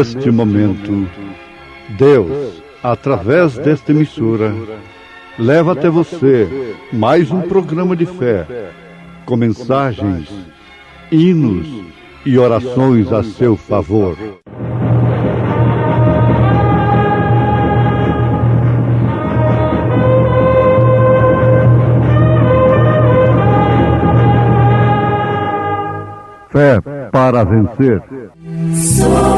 neste momento, Deus, através desta emissora, leva até você mais um programa de fé, com mensagens, hinos e orações a seu favor. Fé para vencer. Somente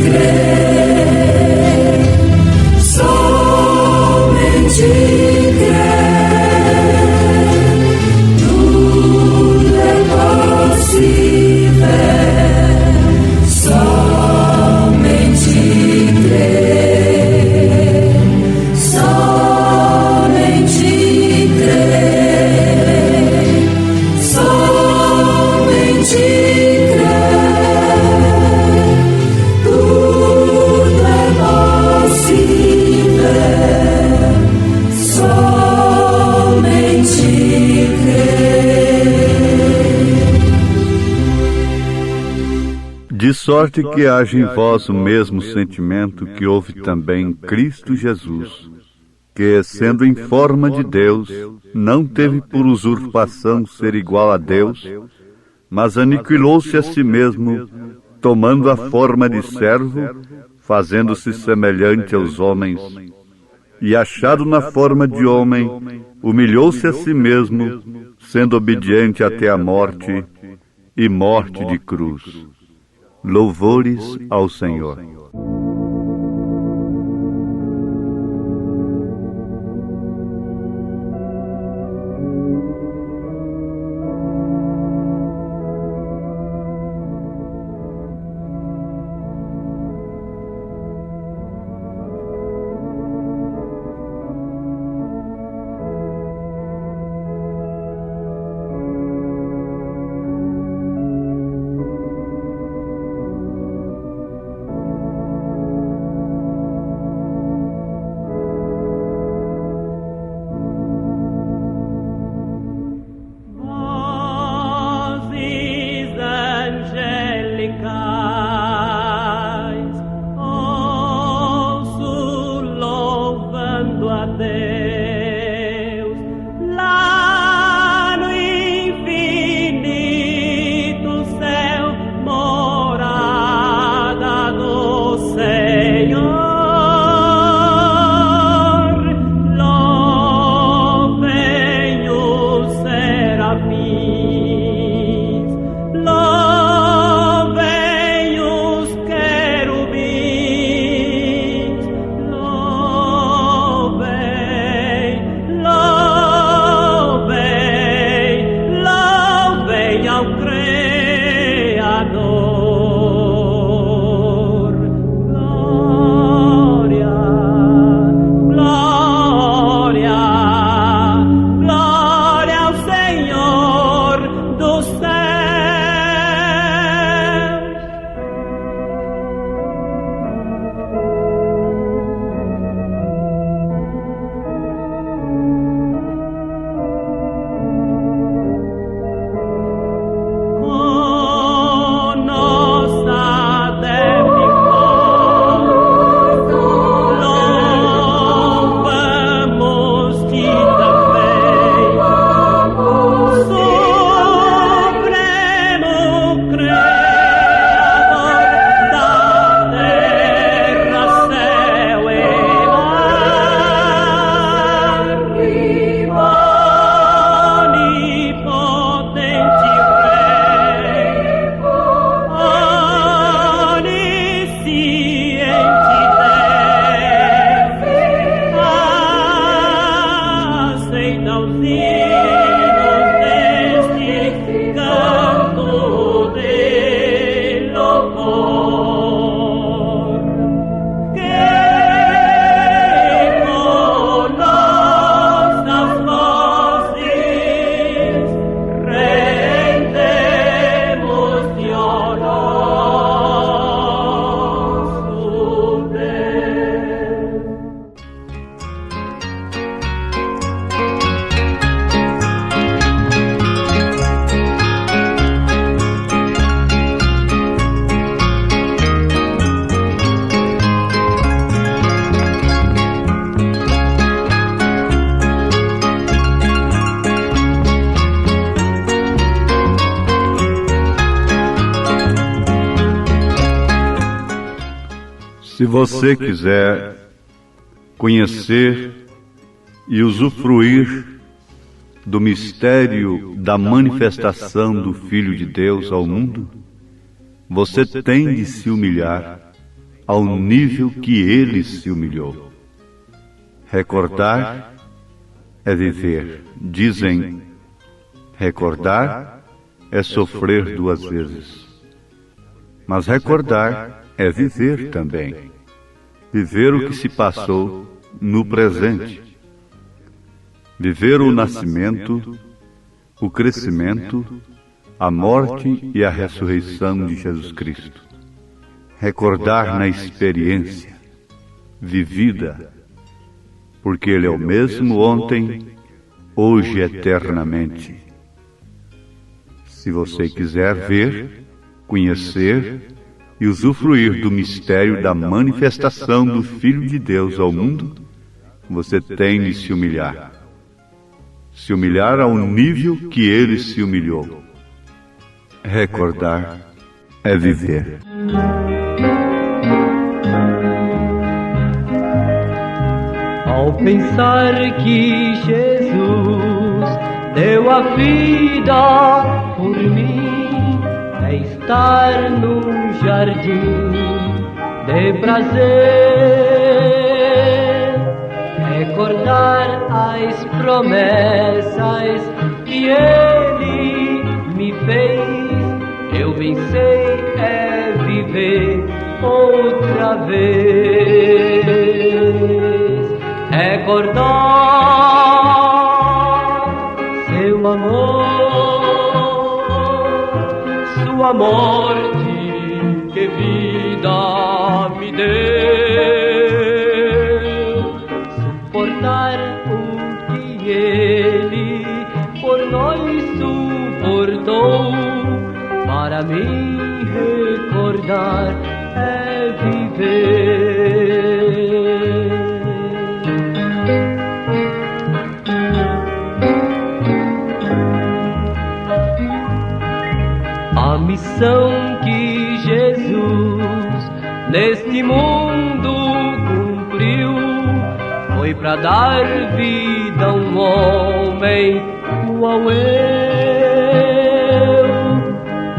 crer, somente crer, tudo é possível, somente crer, somente crer, somente de sorte que haja em vós o mesmo sentimento que houve também em Cristo Jesus, que, sendo em forma de Deus, não teve por usurpação ser igual a Deus, mas aniquilou-se a si mesmo, tomando a forma de servo, fazendo-se semelhante aos homens, e achado na forma de homem, humilhou-se a si mesmo, sendo obediente até a morte, e morte de cruz. Louvores ao Senhor. querubins, louvem você quiser conhecer e usufruir do mistério da manifestação do Filho de Deus ao mundo, você tem de se humilhar ao nível que ele se humilhou. Recordar é viver. Dizem, recordar é sofrer duas vezes. Mas recordar é viver também. Viver o que se passou no presente. Viver o nascimento, o crescimento, a morte e a ressurreição de Jesus Cristo. Recordar na experiência vivida, porque Ele é o mesmo ontem, hoje e eternamente. Se você quiser ver, conhecer e usufruir do mistério da manifestação do Filho de Deus ao mundo, você tem de se humilhar. Se humilhar ao nível que Ele se humilhou. Recordar é viver. Ao pensar que Jesus deu a vida por mim, é estar num jardim de prazer, recordar as promessas que Ele me fez. Eu bem sei é viver outra vez, recordar seu amor, sua morte, que vida me deu, suportar o que Ele por nós suportou, para me recordar é viver. A missão que Jesus neste mundo cumpriu foi para dar vida a um homem igual eu.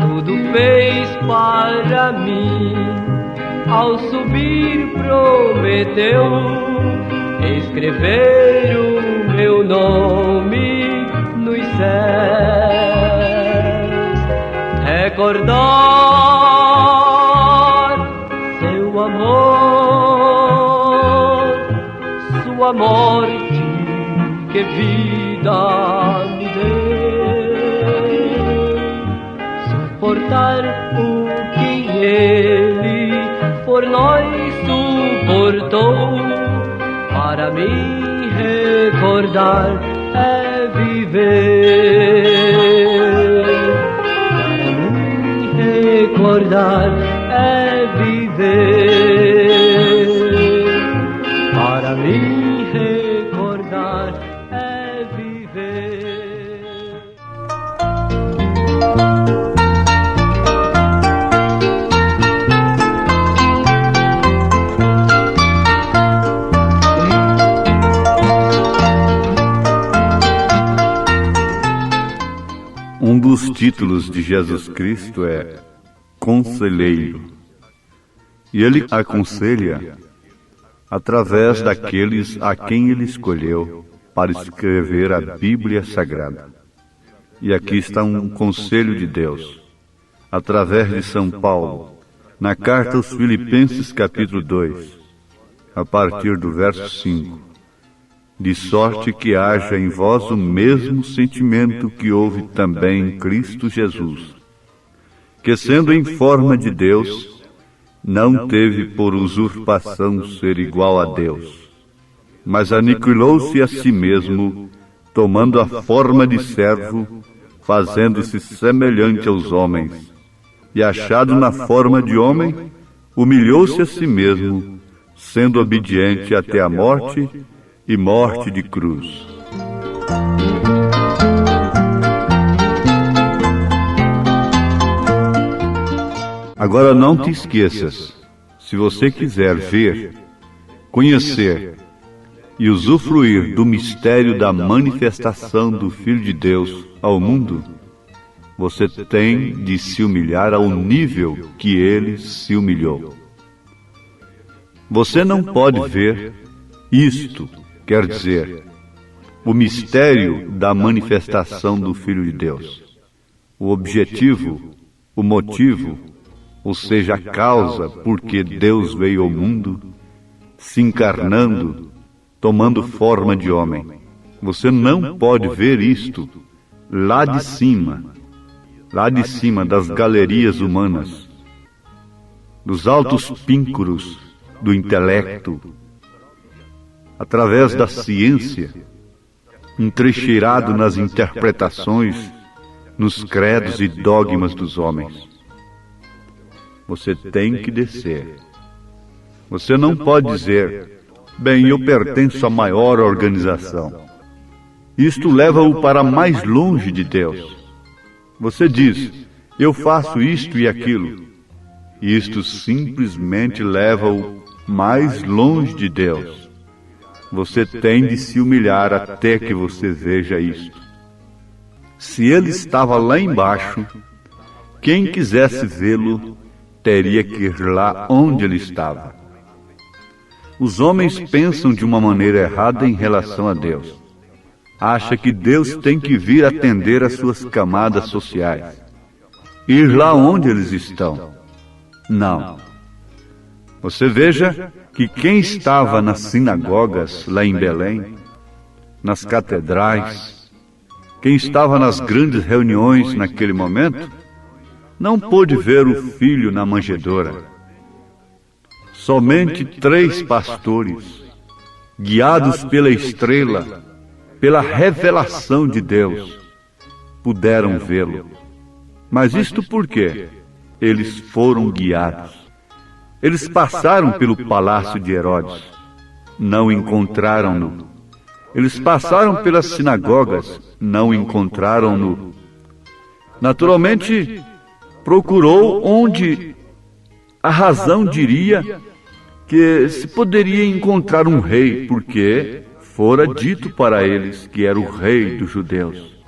Tudo fez para mim, ao subir prometeu escrever o meu nome nos céus, recordar seu amor, sua morte, que vida me deu, suportar o que Ele por nós suportou, para me recordar é viver, para me recordar é viver, para me recordar é viver. Um dos títulos de Jesus Cristo é Conselheiro. E Ele aconselha através daqueles a quem Ele escolheu para escrever a Bíblia Sagrada. E aqui está um conselho de Deus, através de São Paulo, na carta aos Filipenses capítulo 2, a partir do verso 5. De sorte que haja em vós o mesmo sentimento que houve também em Cristo Jesus, que sendo em forma de Deus, não teve por usurpação ser igual a Deus, mas aniquilou-se a si mesmo, tomando a forma de servo, fazendo-se semelhante aos homens, e achado na forma de homem, humilhou-se a si mesmo, sendo obediente até a morte, e morte de cruz. Agora não te esqueças, Se você quiser ver, conhecer e usufruir do mistério da manifestação do Filho de Deus ao mundo, você tem de se humilhar ao nível que ele se humilhou. Você não pode ver isto, quer dizer, o mistério da manifestação do Filho de Deus. O objetivo, o motivo, ou seja, a causa por que Deus veio ao mundo, se encarnando, tomando forma de homem. Você não pode ver isto lá de cima das galerias humanas, dos altos píncaros do intelecto, através da ciência, entrecheirado nas interpretações, nos credos e dogmas dos homens. Você tem que descer. Você não pode dizer, bem, eu pertenço à maior organização. Isto leva-o para mais longe de Deus. Você diz, eu faço isto e aquilo. Isto simplesmente leva-o mais longe de Deus. Você tem de se humilhar até que você veja isto. Se ele estava lá embaixo, quem quisesse vê-lo teria que ir lá onde ele estava. Os homens pensam de uma maneira errada em relação a Deus. Acha que Deus tem que vir atender às suas camadas sociais, ir lá onde eles estão. Não. Você veja que quem estava nas sinagogas lá em Belém, nas catedrais, quem estava nas grandes reuniões naquele momento, não pôde ver o filho na manjedoura. Somente 3 pastores, guiados pela estrela, pela revelação de Deus, puderam vê-lo. Mas isto por quê? Eles foram guiados. Eles passaram pelo palácio de Herodes, não encontraram-no. Eles passaram pelas sinagogas, não encontraram-no. Naturalmente, procurou onde a razão diria que se poderia encontrar um rei, porque fora dito para eles que era o rei dos judeus.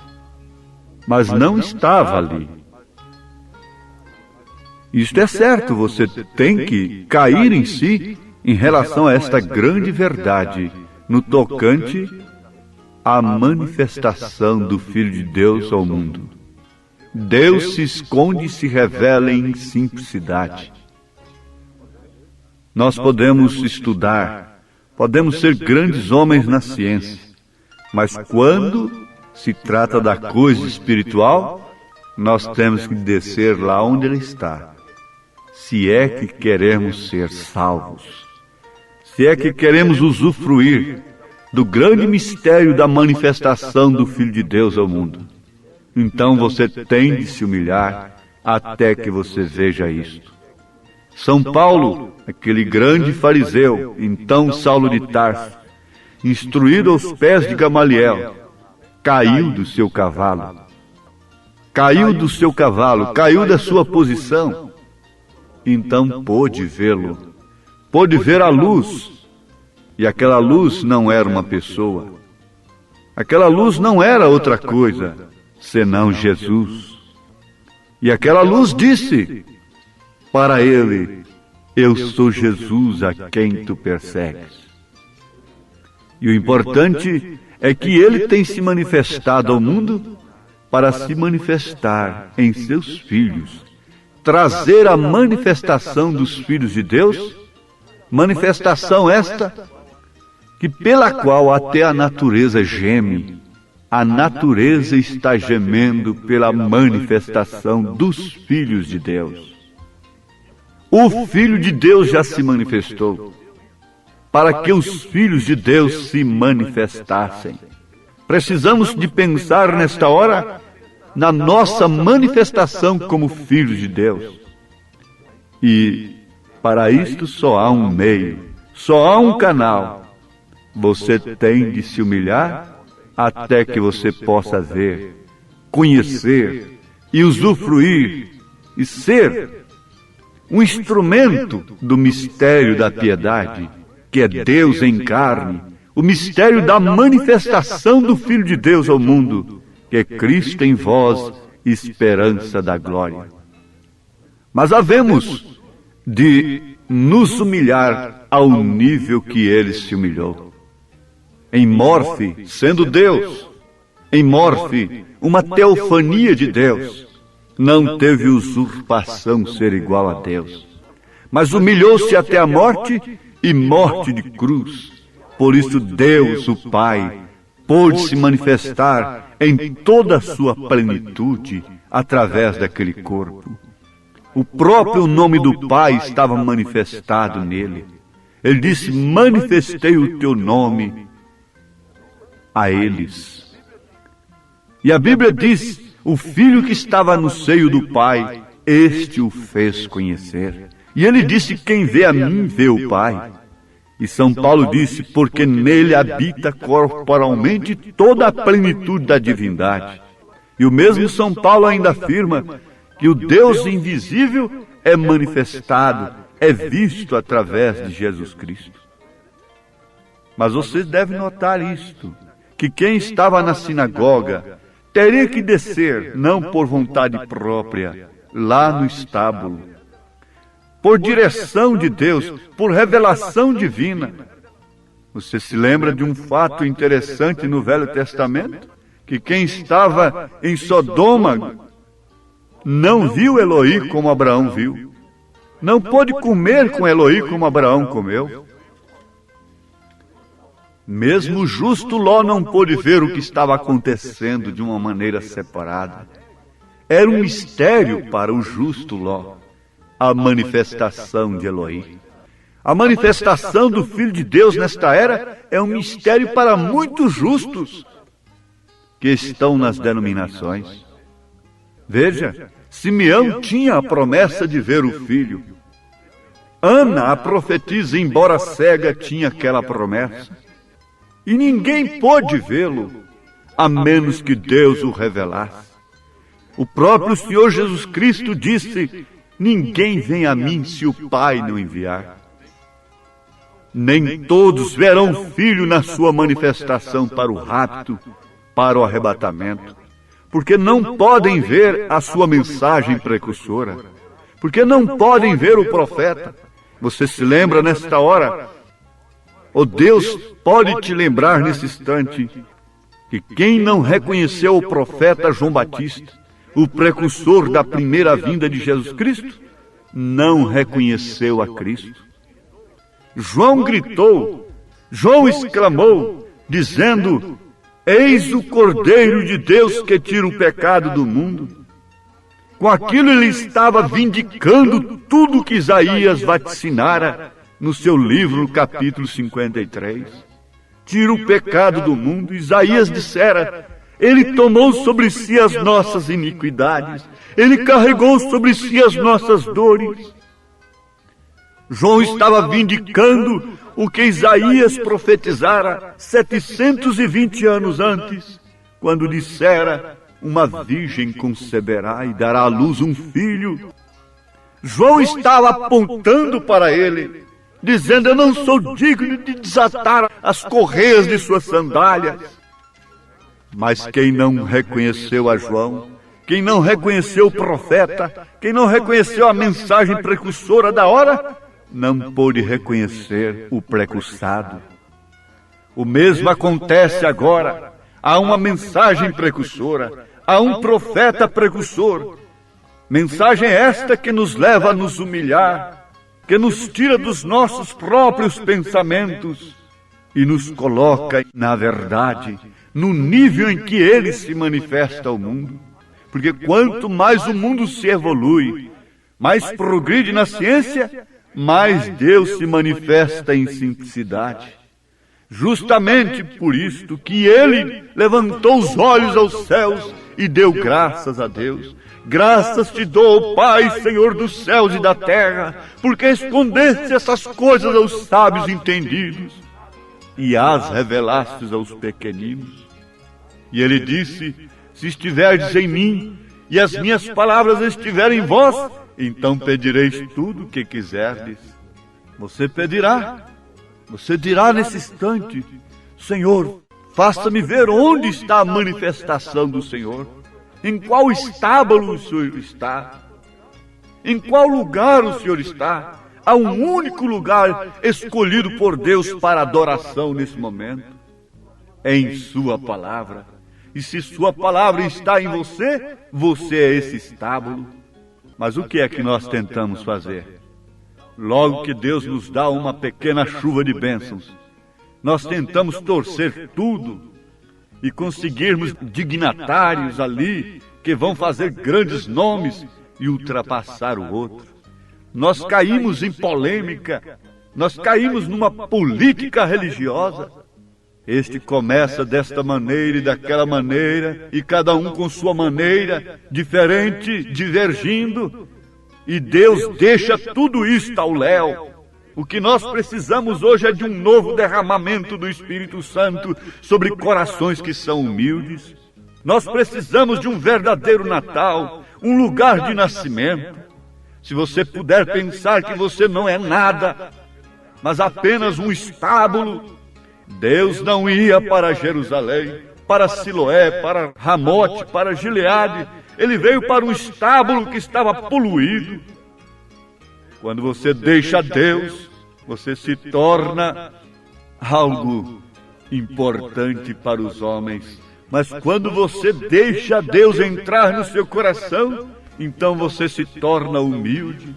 Mas não estava ali. Isto é certo, você tem que cair em si em relação a esta grande verdade no tocante à manifestação do Filho de Deus ao mundo. Deus se esconde e se revela em simplicidade. Nós podemos estudar, podemos ser grandes homens na ciência, mas quando se trata da coisa espiritual, nós temos que descer lá onde Ele está. Se é que queremos ser salvos, se é que queremos usufruir do grande mistério da manifestação do Filho de Deus ao mundo, então você tem de se humilhar até que você veja isto. São Paulo, aquele grande fariseu, então Saulo de Tarso, instruído aos pés de Gamaliel, caiu do seu cavalo. Caiu da sua posição. Então pôde vê-lo, pôde ver a luz. E aquela luz não era uma pessoa. Aquela luz não era outra coisa, senão Jesus. E aquela luz disse para ele: eu sou Jesus a quem tu persegues. E o importante é que ele tem se manifestado ao mundo para se manifestar em seus filhos, trazer a manifestação dos filhos de Deus, manifestação esta que pela qual até a natureza geme. A natureza está gemendo pela manifestação dos filhos de Deus. O Filho de Deus já se manifestou, para que os filhos de Deus se manifestassem. Precisamos de pensar nesta hora na nossa manifestação como filhos de Deus. E para isto só há um meio, só há um canal. Você tem de se humilhar até que você possa ver, conhecer e usufruir e ser um instrumento do mistério da piedade, que é Deus em carne, o mistério da manifestação do Filho de Deus ao mundo, que é Cristo em vós, esperança da glória. Mas havemos de nos humilhar ao nível que ele se humilhou. Em morfe, sendo Deus, em morfe, uma teofania de Deus, não teve usurpação ser igual a Deus, mas humilhou-se até a morte e morte de cruz. Por isso Deus, o Pai, pôde se manifestar em toda a sua plenitude através daquele corpo. O próprio nome do Pai estava manifestado nele. Ele disse: manifestei o teu nome a eles. E a Bíblia diz: o Filho que estava no seio do Pai, este o fez conhecer. E ele disse: quem vê a mim, vê o Pai. E São Paulo disse: porque nele habita corporalmente toda a plenitude da divindade. E o mesmo São Paulo ainda afirma que o Deus invisível é manifestado, é visto através de Jesus Cristo. Mas vocês devem notar isto, que quem estava na sinagoga teria que descer, não por vontade própria, lá no estábulo, por direção de Deus, por revelação divina. Você se lembra de um fato interessante no Velho Testamento? Que quem estava em Sodoma não viu Eloí como Abraão viu. Não pôde comer com Eloí como Abraão comeu. Mesmo o justo Ló não pôde ver o que estava acontecendo de uma maneira separada. Era um mistério para o justo Ló, a manifestação de Eloí. A manifestação do Filho de Deus nesta era é um mistério para muitos justos que estão nas denominações. Veja, Simeão tinha a promessa de ver o Filho. Ana, a profetisa, embora cega, tinha aquela promessa. E ninguém pôde vê-lo, a menos que Deus o revelasse. O próprio Senhor Jesus Cristo disse: ninguém vem a mim se o Pai não enviar. Nem todos verão o Filho na sua manifestação para o rapto, para o arrebatamento, porque não podem ver a sua mensagem precursora, porque não podem ver o profeta. Você se lembra nesta hora? Oh, Deus pode te lembrar nesse instante que quem não reconheceu o profeta João Batista, o precursor da primeira vinda de Jesus Cristo, não reconheceu a Cristo. João gritou, João exclamou, dizendo: eis o Cordeiro de Deus que tira o pecado do mundo. Com aquilo ele estava vindicando tudo que Isaías vaticinara no seu livro, capítulo 53. Tira o pecado do mundo. Isaías dissera: ele tomou sobre si as nossas iniquidades, ele carregou sobre si as nossas dores. João estava vindicando o que Isaías profetizara 720 anos antes, quando dissera: uma virgem conceberá e dará à luz um filho. João estava apontando para ele, dizendo: eu não sou digno de desatar as correias de suas sandálias. Mas quem não reconheceu a João, quem não reconheceu o profeta, quem não reconheceu a mensagem precursora da hora, não pôde reconhecer o precursado. O mesmo acontece agora. Há uma mensagem precursora, há um profeta precursor. Mensagem esta que nos leva a nos humilhar, que nos tira dos nossos próprios pensamentos e nos coloca, na verdade, no nível em que ele se manifesta ao mundo. Porque quanto mais o mundo se evolui, mais progride na ciência, mais Deus se manifesta em simplicidade. Justamente por isto que ele levantou os olhos aos céus e deu graças a Deus. Graças te dou, Pai, Senhor dos céus e da terra, porque escondeste essas coisas aos sábios entendidos e as revelastes aos pequeninos. E ele disse: se estiverdes em mim e as minhas palavras estiverem em vós, então pedireis tudo o que quiserdes. Você pedirá, você dirá nesse instante: Senhor, faça-me ver onde está a manifestação do Senhor. Em qual estábulo o Senhor está? Em qual lugar o Senhor está? Há um único lugar escolhido por Deus para adoração nesse momento. É em sua palavra. E se sua palavra está em você, você é esse estábulo. Mas o que é que nós tentamos fazer? Logo que Deus nos dá uma pequena chuva de bênçãos, nós tentamos torcer tudo e conseguirmos dignatários ali que vão fazer grandes nomes e ultrapassar o outro. Nós caímos em polêmica, nós caímos numa política religiosa. Este começa desta maneira e daquela maneira, e cada um com sua maneira, diferente, divergindo, e Deus deixa tudo isto ao léu. O que nós precisamos hoje é de um novo derramamento do Espírito Santo sobre corações que são humildes. Nós precisamos de um verdadeiro Natal, um lugar de nascimento. Se você puder pensar que você não é nada, mas apenas um estábulo, Deus não ia para Jerusalém, para Siloé, para Ramote, para Gileade. Ele veio para um estábulo que estava poluído. Quando você deixa Deus, você se torna algo importante para os homens. Mas quando você deixa Deus entrar no seu coração, então você se torna humilde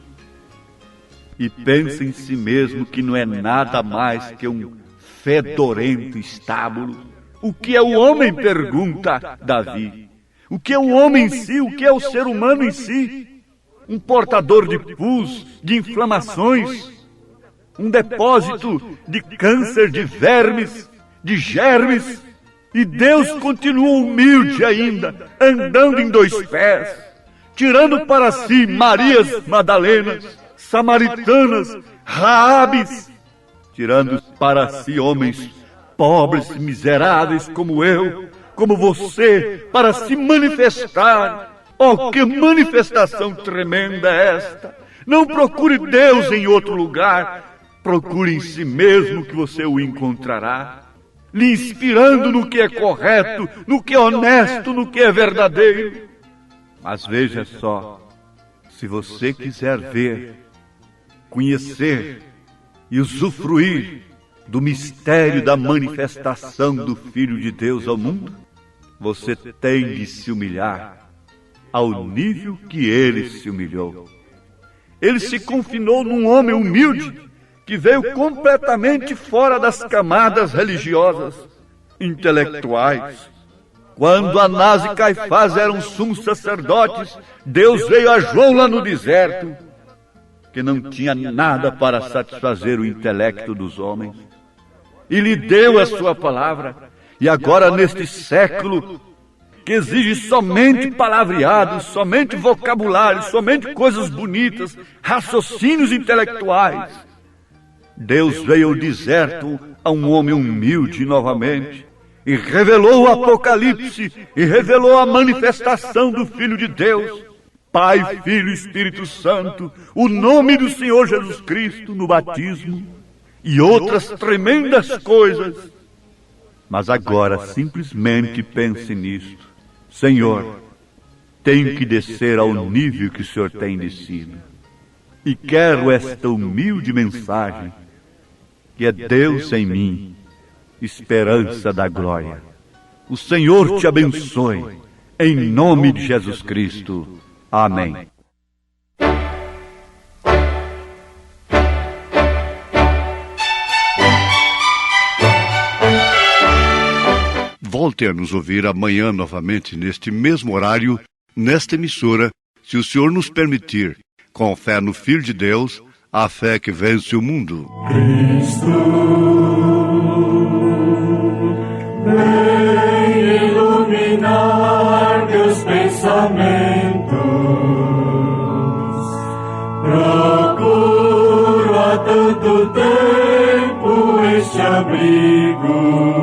e pensa em si mesmo que não é nada mais que um fedorento estábulo. O que é o homem? Pergunta Davi. O que é o homem em si? O que é o ser humano em si? Um portador de pus, de inflamações, um depósito de câncer, de vermes, de germes. E Deus continua humilde ainda, andando em dois pés, tirando para si Marias Madalenas, Samaritanas, Raabes, tirando para si homens pobres, miseráveis como eu, como você, para se manifestar. Oh, que manifestação tremenda é esta! Não procure Deus em outro lugar, procure em si mesmo que você o encontrará, lhe inspirando no que é correto, no que é honesto, no que é verdadeiro. Mas veja só, se você quiser ver, conhecer e usufruir do mistério da manifestação do Filho de Deus ao mundo, você tem de se humilhar ao nível que ele se humilhou. Ele se confinou num homem humilde que veio completamente fora das camadas religiosas, intelectuais. Quando Anás e Caifás eram sumos sacerdotes, Deus veio a João lá no deserto, que não tinha nada para satisfazer o intelecto dos homens, e lhe deu a sua palavra. E agora, neste século, que exige somente palavreados, somente vocabulário, somente coisas bonitas, raciocínios intelectuais, Deus veio ao deserto a um homem humilde novamente, e revelou o Apocalipse, e revelou a manifestação do Filho de Deus, Pai, Filho e Espírito Santo, o nome do Senhor Jesus Cristo no batismo, e outras tremendas coisas. Mas agora simplesmente pense nisto: Senhor, tenho que descer ao nível que o Senhor tem descido. E quero esta humilde mensagem, que é Deus em mim, esperança da glória. O Senhor te abençoe, em nome de Jesus Cristo. Amém. Volte a nos ouvir amanhã novamente, neste mesmo horário, nesta emissora, se o Senhor nos permitir, com fé no Filho de Deus, a fé que vence o mundo. Cristo, vem iluminar meus pensamentos. Procuro há tanto tempo este abrigo.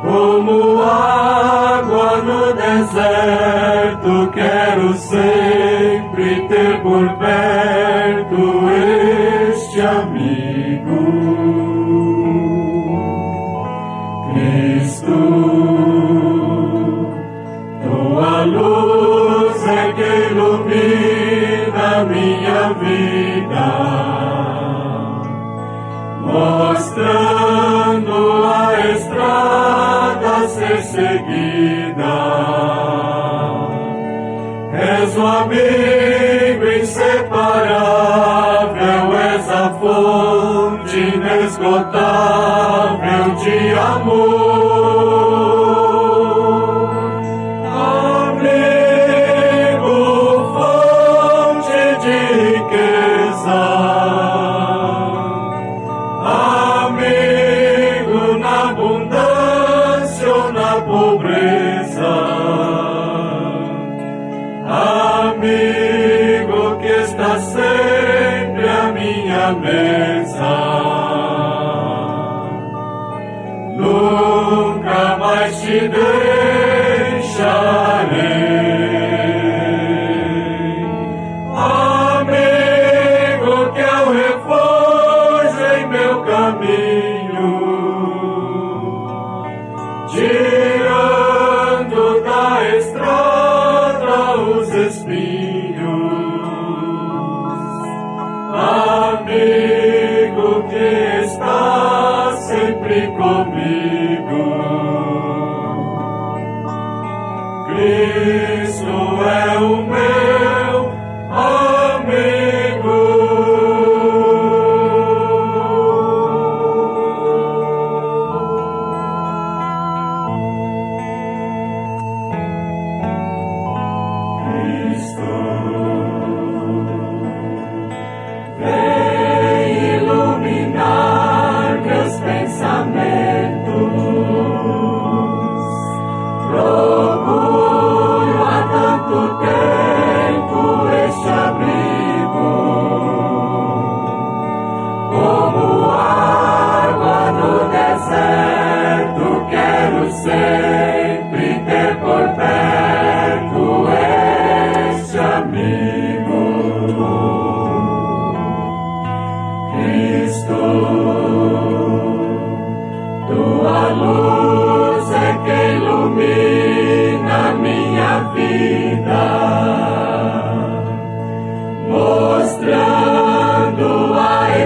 Como água no deserto quero ser. seguida. És o amigo inseparável, és a fonte inesgotável de amor. Amigo, fonte de riqueza. Amigo na abundância ou na pobreza. Amigo que está sempre à minha mesa. Nunca mais te deixarei. Amigo que é o refúgio em meu caminho, tirando da estrada os espinhos. Amigo que está sempre comigo. Cristo é o meu amigo. Cristo vem iluminar meus pensamentos. Procuro há tanto tempo este abrigo, como água no deserto. Quero sempre ter por perto este amigo. Cristo, tua luz é que ilumina minha vida, mostrando a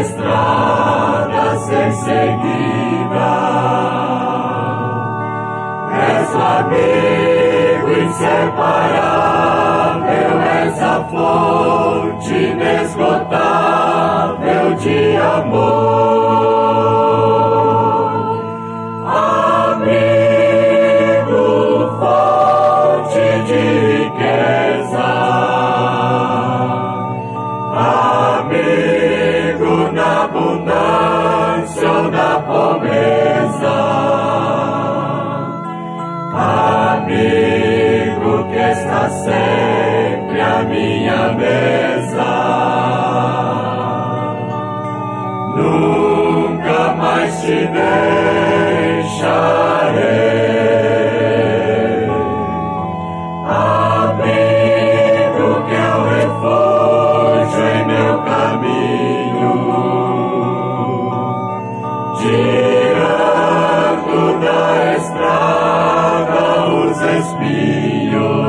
estrada a ser seguida. És o amigo inseparável, és a fonte inesgotável de amor. Amigo, fonte de riqueza. Amigo na abundância ou na pobreza. Amigo que está sempre à minha mesa. Nunca mais te deixarei. Amigo que é o refúgio em meu caminho, tirando da estrada os espinhos.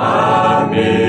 Amigo